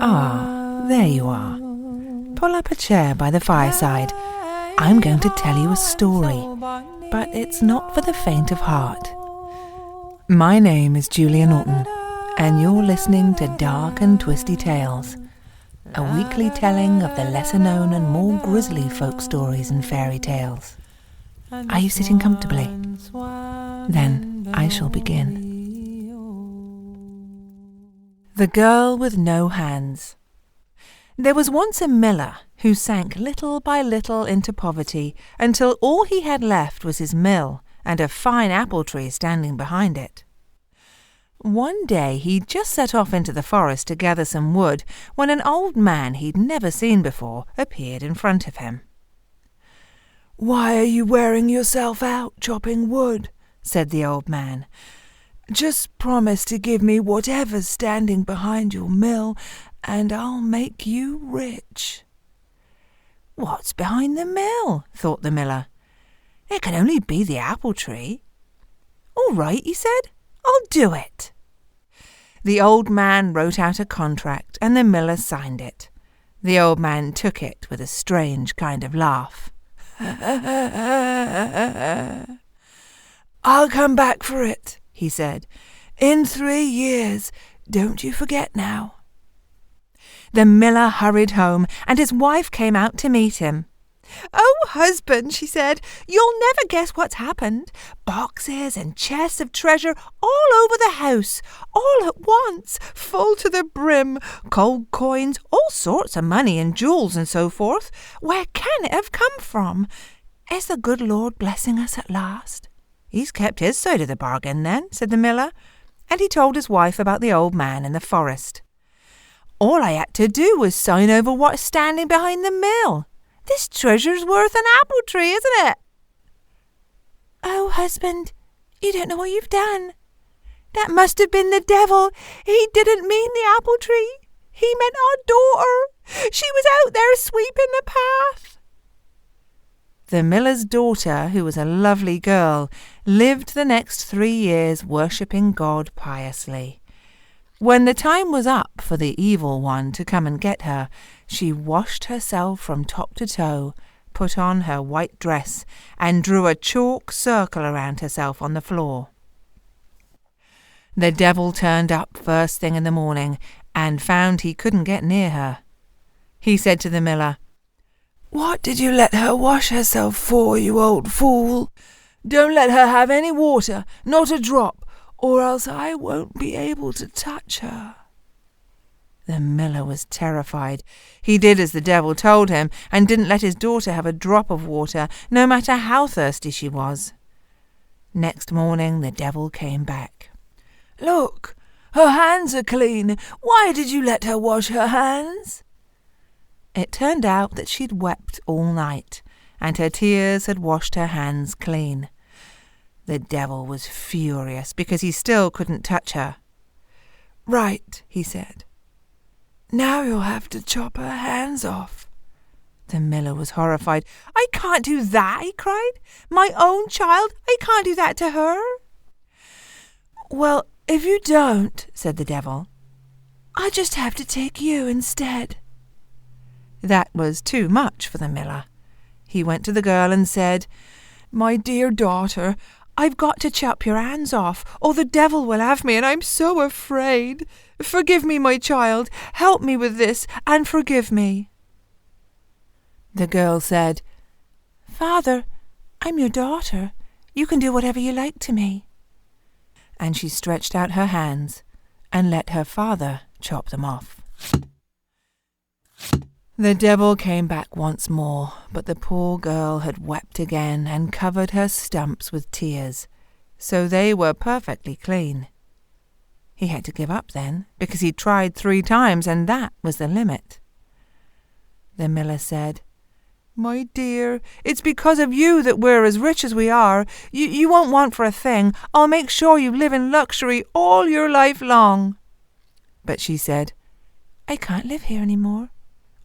Ah, there you are. Pull up a chair by the fireside. I'm going to tell you a story, but it's not for the faint of heart. My name is Julia Norton, and you're listening to Dark and Twisty Tales, a weekly telling of the lesser-known and more grisly folk stories and fairy tales. Are you sitting comfortably? Then I shall begin. The Girl with No Hands. There was once a miller who sank little by little into poverty until all he had left was his mill and a fine apple tree standing behind it. One day he'd just set off into the forest to gather some wood when an old man he'd never seen before appeared in front of him. "Why are you wearing yourself out chopping wood?" said the old man. "Just promise to give me whatever's standing behind your mill, and I'll make you rich." "What's behind the mill?" thought the miller. "It can only be the apple tree." "All right," he said, "I'll do it." The old man wrote out a contract, and the miller signed it. The old man took it with a strange kind of laugh. "I'll come back for it," he said. "In 3 years. Don't you forget now." The miller hurried home, and his wife came out to meet him. "Oh, husband," she said, "you'll never guess what's happened. Boxes and chests of treasure all over the house, all at once, full to the brim, gold coins, all sorts of money and jewels and so forth. Where can it have come from? Is the good Lord blessing us at last?" "He's kept his side of the bargain, then," said the miller, and he told his wife about the old man in the forest. "All I had to do was sign over what's standing behind the mill. This treasure's worth an apple tree, isn't it?" "Oh, husband, you don't know what you've done. That must have been the devil. He didn't mean the apple tree. He meant our daughter. She was out there sweeping the path." The miller's daughter, who was a lovely girl, lived the next 3 years worshipping God piously. When the time was up for the evil one to come and get her, she washed herself from top to toe, put on her white dress, and drew a chalk circle around herself on the floor. The devil turned up first thing in the morning and found he couldn't get near her. He said to the miller, "What did you let her wash herself for, you old fool? Don't let her have any water, not a drop, or else I won't be able to touch her." The miller was terrified. He did as the devil told him, and didn't let his daughter have a drop of water, no matter how thirsty she was. Next morning the devil came back. "Look, her hands are clean. Why did you let her wash her hands?" It turned out that she'd wept all night, and her tears had washed her hands clean. The devil was furious because he still couldn't touch her. "Right," he said. "Now you'll have to chop her hands off." The miller was horrified. "I can't do that," he cried. "My own child, I can't do that to her." "Well, if you don't," said the devil, "I'll just have to take you instead." That was too much for the miller. He went to the girl and said, "My dear daughter, I've got to chop your hands off, or the devil will have me, and I'm so afraid. Forgive me, my child. Help me with this, and forgive me." The girl said, "Father, I'm your daughter. You can do whatever you like to me." And she stretched out her hands and let her father chop them off. The devil came back once more, but the poor girl had wept again and covered her stumps with tears, so they were perfectly clean. He had to give up then, because he'd tried 3 times, and that was the limit. The miller said, "My dear, it's because of you that we're as rich as we are. You won't want for a thing. I'll make sure you live in luxury all your life long." But she said, "I can't live here any more.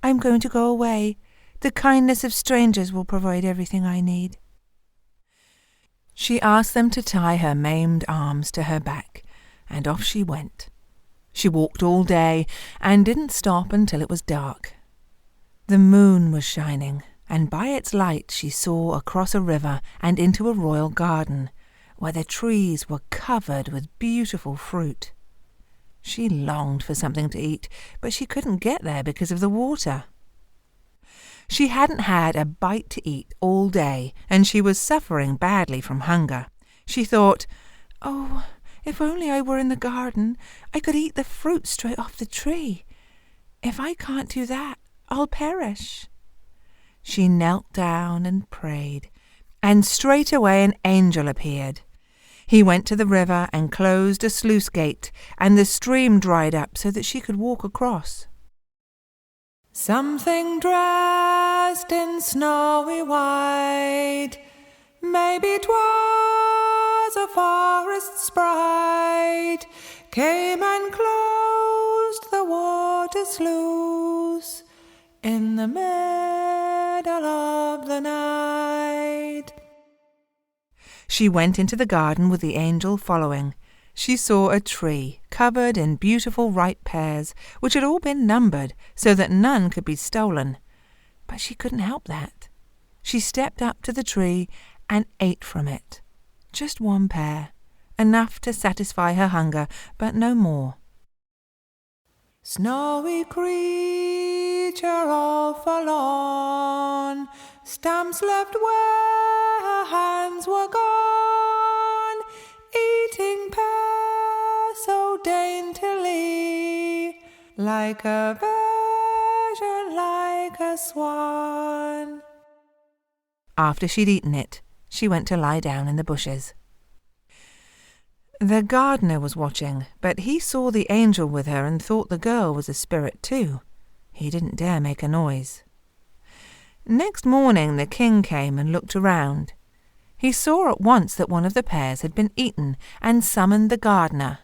I'm going to go away. The kindness of strangers will provide everything I need." She asked them to tie her maimed arms to her back, and off she went. She walked all day and didn't stop until it was dark. The moon was shining, and by its light she saw across a river and into a royal garden, where the trees were covered with beautiful fruit. She longed for something to eat, but she couldn't get there because of the water. She hadn't had a bite to eat all day, and she was suffering badly from hunger. She thought, "Oh, if only I were in the garden, I could eat the fruit straight off the tree. If I can't do that, I'll perish." She knelt down and prayed, and straight away an angel appeared. He went to the river and closed a sluice gate, and the stream dried up so that she could walk across. Something dressed in snowy white, maybe 'twas a forest sprite, came and closed the water sluice in the middle of the night. She went into the garden with the angel following. She saw a tree covered in beautiful ripe pears, which had all been numbered so that none could be stolen. But she couldn't help that. She stepped up to the tree and ate from it. Just one pear, enough to satisfy her hunger, but no more. Snowy creature all forlorn, stamps left where her hands were gone, eating pears so daintily, like a virgin, like a swan. After she'd eaten it, she went to lie down in the bushes. The gardener was watching, but he saw the angel with her and thought the girl was a spirit too. He didn't dare make a noise. Next morning the king came and looked around. He saw at once that one of the pears had been eaten and summoned the gardener.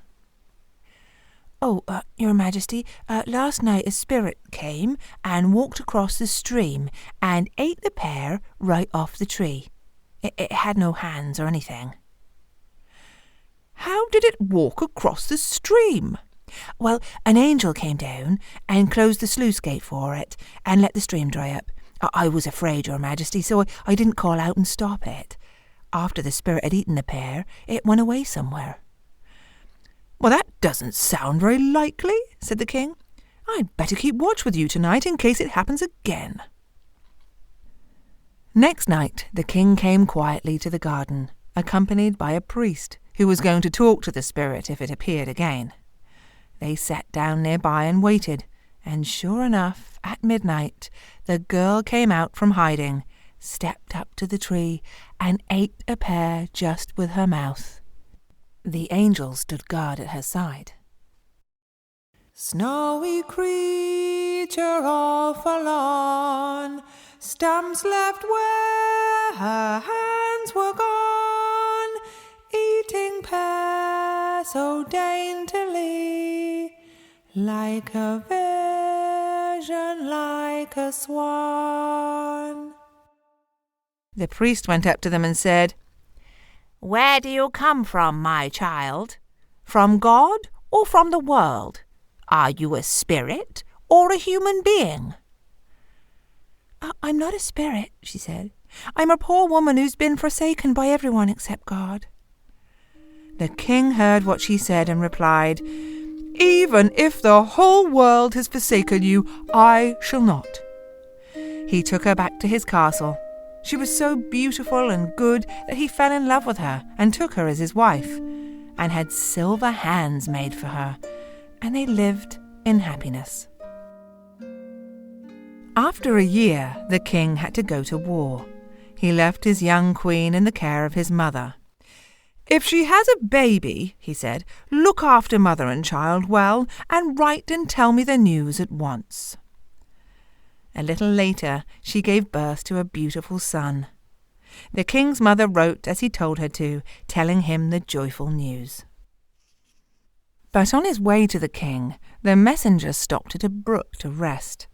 "Oh, Your Majesty, last night a spirit came and walked across the stream and ate the pear right off the tree. It had no hands or anything." "How did it walk across the stream?" "Well, an angel came down and closed the sluice gate for it and let the stream dry up. I was afraid, Your Majesty, so I didn't call out and stop it. After the spirit had eaten the pear, it went away somewhere." "Well, that doesn't sound very likely," said the king. "I'd better keep watch with you tonight in case it happens again." Next night the king came quietly to the garden, accompanied by a priest who was going to talk to the spirit if it appeared again. They sat down nearby and waited, and sure enough, at midnight, the girl came out from hiding, stepped up to the tree, and ate a pear just with her mouth. The angel stood guard at her side. "Snowy creature all forlorn, stamps left where her hands were gone, eating pear so daintily, like a virgin, like a swan." The priest went up to them and said, "Where do you come from, my child? From God or from the world? Are you a spirit or a human being?" "I'm not a spirit," she said. "I'm a poor woman who's been forsaken by everyone except God." The king heard what she said and replied, "Even if the whole world has forsaken you, I shall not." He took her back to his castle. She was so beautiful and good that he fell in love with her and took her as his wife, and had silver hands made for her, and they lived in happiness. After a year, the king had to go to war. He left his young queen in the care of his mother. "If she has a baby," he said, "look after mother and child well, and write and tell me the news at once." A little later, she gave birth to a beautiful son. The king's mother wrote as he told her to, telling him the joyful news. But on his way to the king, the messenger stopped at a brook to rest.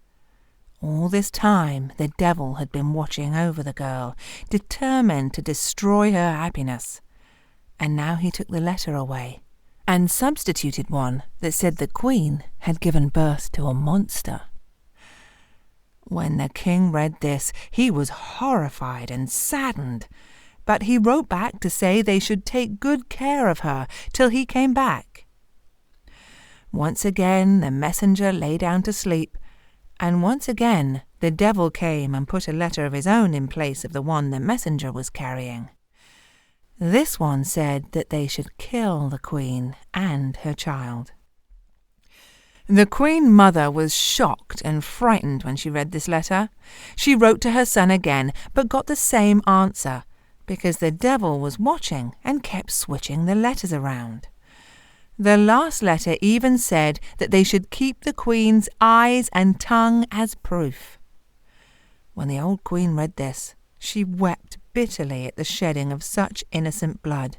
All this time, the devil had been watching over the girl, determined to destroy her happiness. And now he took the letter away, and substituted one that said the queen had given birth to a monster. When the king read this, he was horrified and saddened, but he wrote back to say they should take good care of her till he came back. Once again the messenger lay down to sleep, and once again the devil came and put a letter of his own in place of the one the messenger was carrying. This one said that they should kill the queen and her child. The Queen Mother was shocked and frightened when she read this letter. She wrote to her son again, but got the same answer, because the devil was watching and kept switching the letters around. The last letter even said that they should keep the Queen's eyes and tongue as proof. When the old Queen read this, she wept bitterly at the shedding of such innocent blood.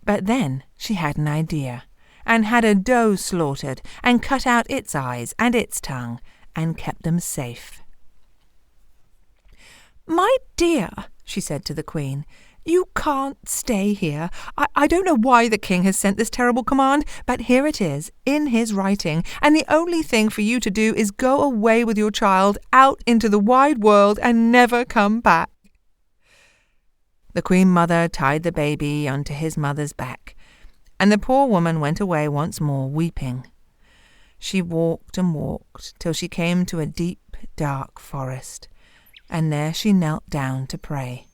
But then she had an idea, and had a doe slaughtered, and cut out its eyes and its tongue, and kept them safe. "My dear," she said to the Queen, "you can't stay here. I don't know why the king has sent this terrible command, but here it is, in his writing, and the only thing for you to do is go away with your child out into the wide world and never come back." The Queen Mother tied the baby onto his mother's back, and the poor woman went away once more weeping. She walked and walked till she came to a deep, dark forest, and there she knelt down to pray.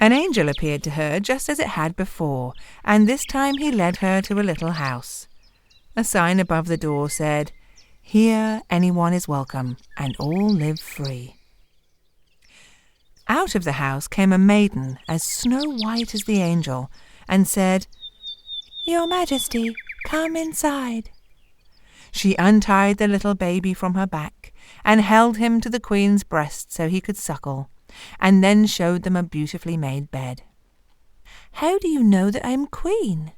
An angel appeared to her just as it had before, and this time he led her to a little house. A sign above the door said, "Here anyone is welcome, and all live free." Out of the house came a maiden as snow-white as the angel, and said, "Your Majesty, come inside." She untied the little baby from her back, and held him to the Queen's breast so he could suckle, and then showed them a beautifully made bed. "How do you know that I'm Queen?"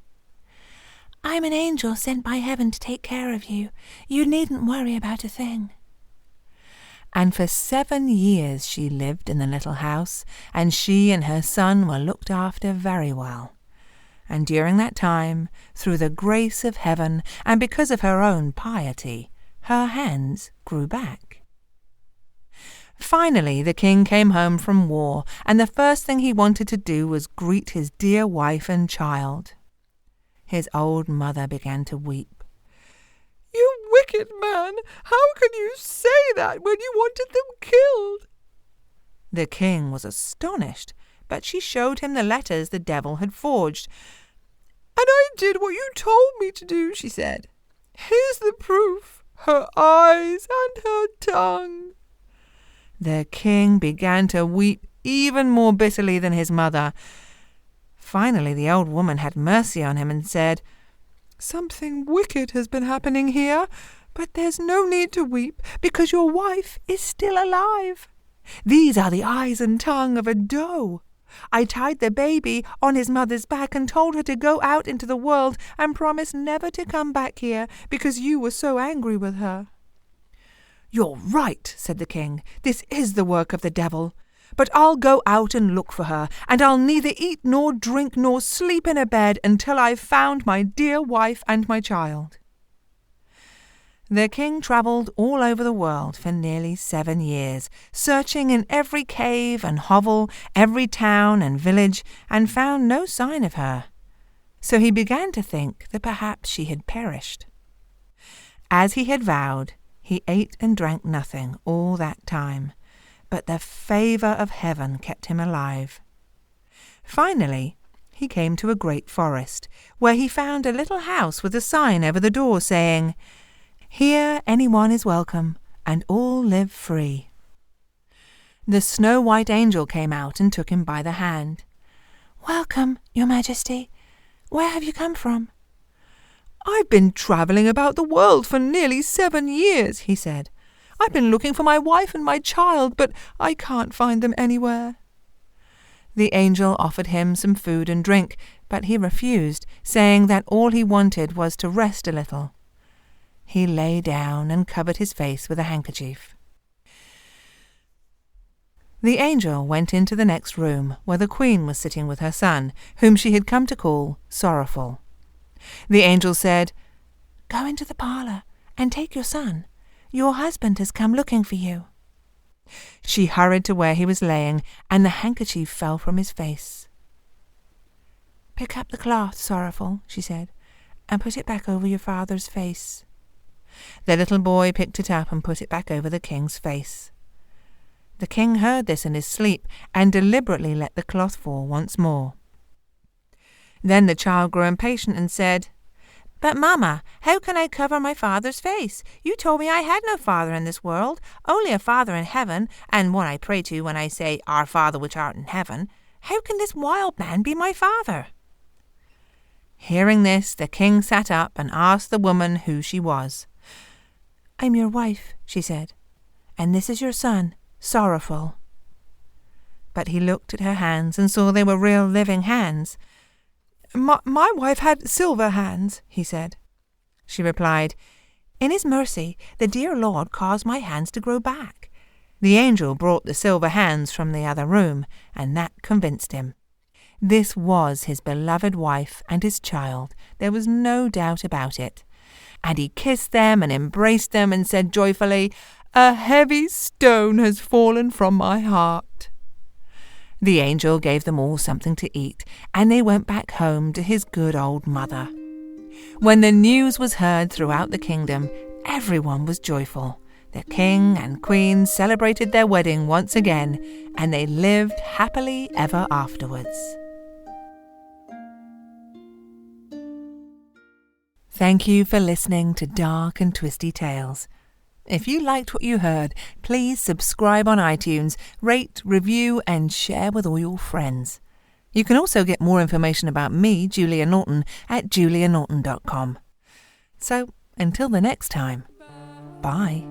"I'm an angel sent by heaven to take care of you. You needn't worry about a thing." And for 7 years she lived in the little house, and she and her son were looked after very well. And during that time, through the grace of heaven, and because of her own piety, her hands grew back. Finally the king came home from war, and the first thing he wanted to do was greet his dear wife and child. His old mother began to weep. "You wicked man! How can you say that when you wanted them killed?" The king was astonished, but she showed him the letters the devil had forged. "And I did what you told me to do," she said. "Here's the proof, her eyes and her tongue." The king began to weep even more bitterly than his mother. Finally the old woman had mercy on him and said, "Something wicked has been happening here, but there's no need to weep, because your wife is still alive. These are the eyes and tongue of a doe. I tied the baby on his mother's back and told her to go out into the world and promise never to come back here, because you were so angry with her." "You're right," said the king. "This is the work of the devil. But I'll go out and look for her, and I'll neither eat nor drink nor sleep in a bed until I've found my dear wife and my child." The king travelled all over the world for nearly 7 years, searching in every cave and hovel, every town and village, and found no sign of her. So he began to think that perhaps she had perished. As he had vowed, he ate and drank nothing all that time, but the favour of heaven kept him alive. Finally, he came to a great forest, where he found a little house with a sign over the door saying, "Here anyone is welcome, and all live free." The snow-white angel came out and took him by the hand. "Welcome, Your Majesty. Where have you come from?" "I've been travelling about the world for nearly 7 years," he said. "I've been looking for my wife and my child, but I can't find them anywhere." The angel offered him some food and drink, but he refused, saying that all he wanted was to rest a little. He lay down and covered his face with a handkerchief. The angel went into the next room, where the queen was sitting with her son, whom she had come to call Sorrowful. The angel said, "Go into the parlour and take your son. Your husband has come looking for you." She hurried to where he was laying, and the handkerchief fell from his face. "Pick up the cloth, Sorrowful," she said, "and put it back over your father's face." The little boy picked it up and put it back over the king's face. The king heard this in his sleep and deliberately let the cloth fall once more. Then the child grew impatient and said, "But, Mamma, how can I cover my father's face? You told me I had no father in this world, only a Father in heaven, and one I pray to when I say, 'Our Father which art in heaven.' How can this wild man be my father?" Hearing this, the king sat up and asked the woman who she was. "I'm your wife," she said, "and this is your son, Sorrowful." But he looked at her hands and saw they were real living hands. My wife had silver hands," he said. She replied, "In his mercy, the dear Lord caused my hands to grow back." The angel brought the silver hands from the other room, and that convinced him. This was his beloved wife and his child, there was no doubt about it. And he kissed them and embraced them and said joyfully, "A heavy stone has fallen from my heart." The angel gave them all something to eat, and they went back home to his good old mother. When the news was heard throughout the kingdom, everyone was joyful. The king and queen celebrated their wedding once again, and they lived happily ever afterwards. Thank you for listening to Dark and Twisty Tales. If you liked what you heard, please subscribe on iTunes, rate, review, and share with all your friends. You can also get more information about me, Julia Norton, at julianorton.com. So, until the next time, bye.